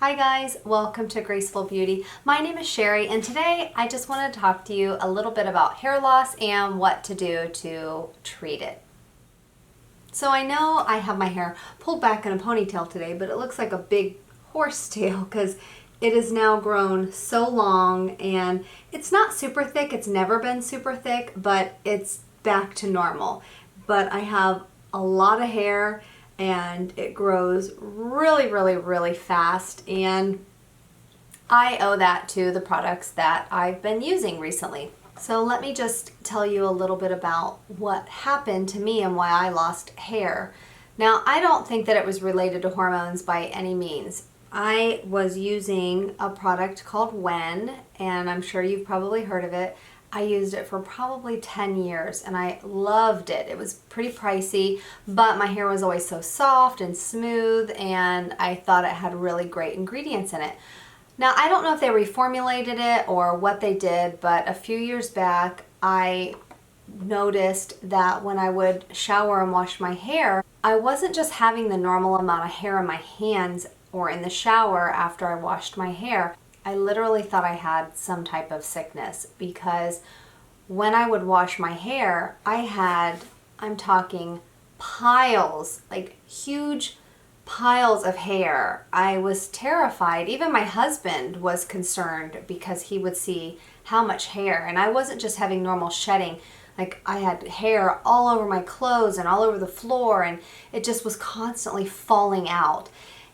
Hi guys, welcome to Graceful Beauty. My name is Sherry and today I just wanted to talk to you a little bit about hair loss and what to do to treat it. So I know I have my hair pulled back in a ponytail today, but it looks like a big horse tail because it has now grown so long and it's not super thick. It's never been super thick, but it's back to normal. But I have a lot of hair and it grows really fast, and I owe that to the products that I've been using recently. So let me just tell you a little bit about what happened to me and why I lost hair. Now, I don't think that it was related to hormones by any means. I was using a product called WEN, and I'm sure you've probably heard of it. I used it for probably 10 years and I loved it. It was pretty pricey, but my hair was always so soft and smooth and I thought it had really great ingredients in it. Now, I don't know if they reformulated it or what they did, but a few years back I noticed that when I would shower and wash my hair, I wasn't just having the normal amount of hair in my hands or in the shower after I washed my hair. I literally thought I had some type of sickness because when I would wash my hair, I had, I'm talking piles, like huge piles of hair. I was terrified. Even my husband was concerned because he would see how much hair, and I wasn't just having normal shedding. Like I had hair all over my clothes and all over the floor, and it just was constantly falling out.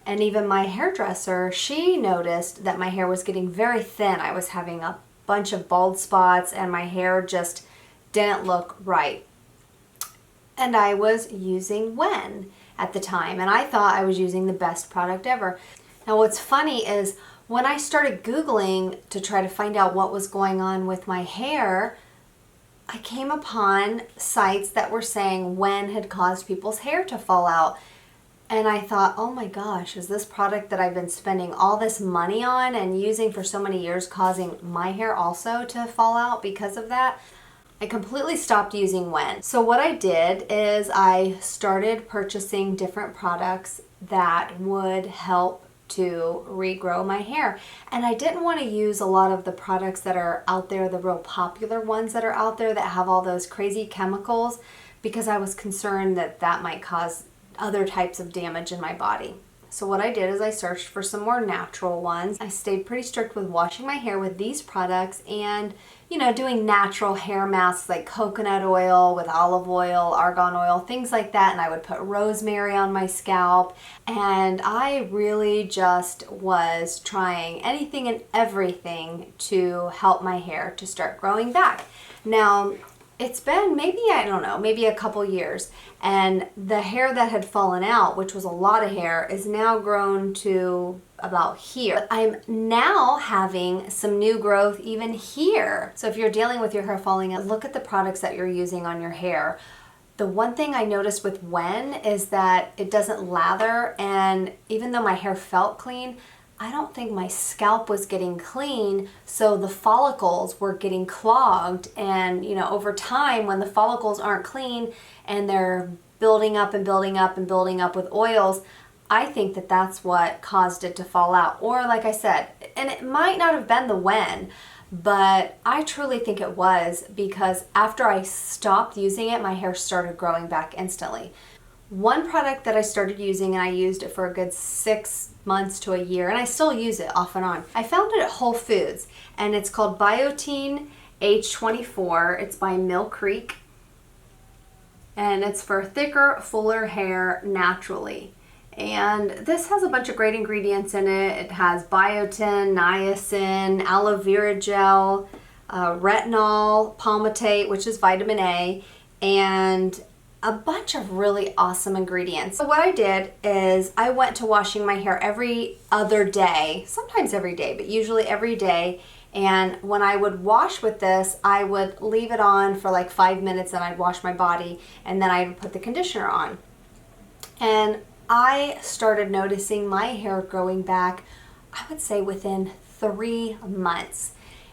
And even my hairdresser, she noticed that my hair was getting very thin. I was having a bunch of bald spots and my hair just didn't look right. And I was using WEN at the time, and I thought I was using the best product ever. Now what's funny is when I started Googling to try to find out what was going on with my hair, I came upon sites that were saying WEN had caused people's hair to fall out. And I thought, oh my gosh, is this product that I've been spending all this money on and using for so many years causing my hair also to fall out because of that? I completely stopped using WEN. So what I did is I started purchasing different products that would help to regrow my hair. And I didn't want to use a lot of the products that are out there, the real popular ones that are out there that have all those crazy chemicals, because I was concerned that that might cause other types of damage in my body. So what I did is I searched for some more natural ones. I stayed pretty strict with washing my hair with these products and, you know, doing natural hair masks like coconut oil with olive oil, argan oil, things like that. And I would put rosemary on my scalp. And I really just was trying anything and everything to help my hair to start growing back. Now, it's been maybe, I don't know, maybe a couple years, and the hair that had fallen out, which was a lot of hair, is now grown to about here. I'm now having some new growth even here. So if you're dealing with your hair falling out, look at the products that you're using on your hair. The one thing I noticed with WEN is that it doesn't lather, and even though my hair felt clean, I don't think my scalp was getting clean, so the follicles were getting clogged. And you know, over time, when the follicles aren't clean and they're building up and building up and building up with oils, I think that that's what caused it to fall out. Or like I said, and it might not have been the WEN, but I truly think it was, because after I stopped using it, my hair started growing back instantly. One product that I started using, and I used it for a good 6 months to a year, and I still use it off and on. I found it at Whole Foods, and it's called Biotene H-24. It's by Mill Creek, and it's for thicker, fuller hair naturally. And this has a bunch of great ingredients in it. It has biotin, niacin, aloe vera gel, retinol, palmitate, which is vitamin A, and a bunch of really awesome ingredients. So what I did is I went to washing my hair every other day, sometimes every day, but usually every day. And when I would wash with this, I would leave it on for like 5 minutes and I'd wash my body, and then I'd put the conditioner on. And I started noticing my hair growing back, I would say within 3 months.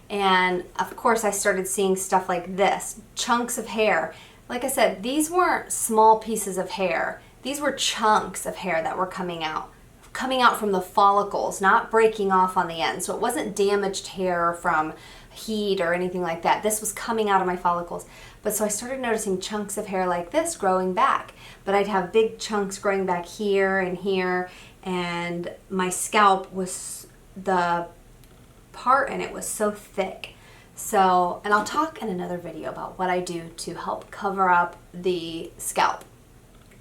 And of course I started seeing stuff like this, chunks of hair. Like I said, these weren't small pieces of hair. These were chunks of hair that were coming out. coming out from the follicles, not breaking off on the end. So it wasn't damaged hair from heat or anything like that. This was coming out of my follicles. But so I started noticing chunks of hair like this growing back. But I'd have big chunks growing back here and here, and my scalp was, the part in it was so thick. So, and I'll talk in another video about what I do to help cover up the scalp.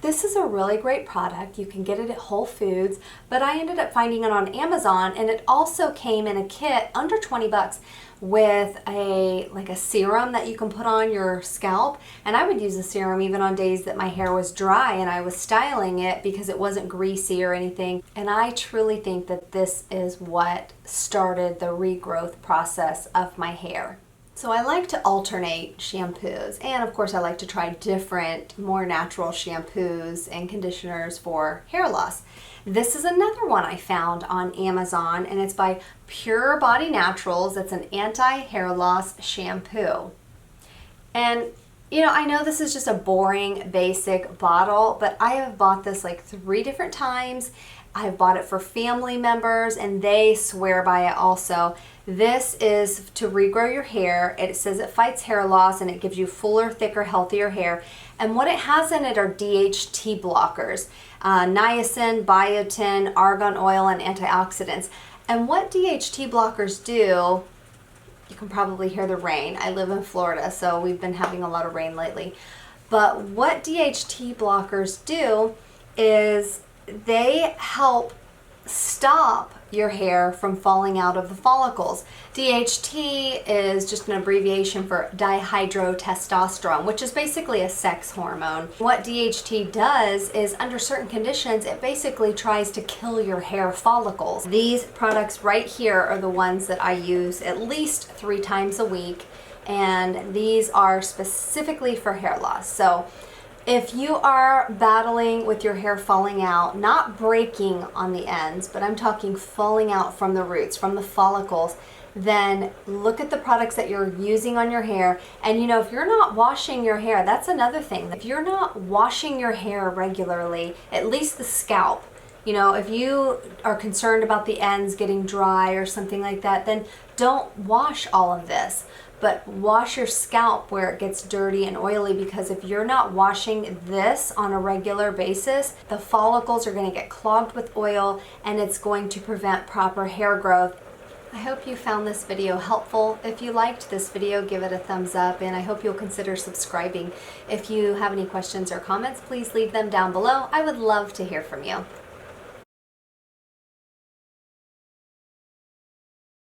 This is a really great product. You can get it at Whole Foods, but I ended up finding it on Amazon, and it also came in a kit under 20 bucks with like a serum that you can put on your scalp. And I would use the serum even on days that my hair was dry and I was styling it because it wasn't greasy or anything. And I truly think that this is what started the regrowth process of my hair. So I like to alternate shampoos, and of course I like to try different, more natural shampoos and conditioners for hair loss. This is another one I found on Amazon, and it's by Pure Body Naturals. It's an anti-hair loss shampoo. And you know, I know this is just a boring, basic bottle, but I have bought this like 3 different times. I've bought it for family members, and they swear by it also. This is to regrow your hair. It says it fights hair loss and it gives you fuller, thicker, healthier hair. And what it has in it are DHT blockers, niacin, biotin, argan oil, and antioxidants. And what DHT blockers do, you can probably hear the rain. I live in Florida, so we've been having a lot of rain lately. But what DHT blockers do is they help stop your hair from falling out of the follicles. DHT is just an abbreviation for dihydrotestosterone, which is basically a sex hormone. What DHT does is, under certain conditions, it basically tries to kill your hair follicles. These products right here are the ones that I use at least 3 times a week, and these are specifically for hair loss. So if you are battling with your hair falling out, not breaking on the ends, but I'm talking falling out from the roots, from the follicles, then look at the products that you're using on your hair. And you know, if you're not washing your hair, that's another thing. If you're not washing your hair regularly, at least the scalp, you know, if you are concerned about the ends getting dry or something like that, then don't wash all of this. But wash your scalp where it gets dirty and oily, because if you're not washing this on a regular basis, the follicles are going to get clogged with oil and it's going to prevent proper hair growth. I hope you found this video helpful. If you liked this video, give it a thumbs up, and I hope you'll consider subscribing. If you have any questions or comments, please leave them down below. I would love to hear from you.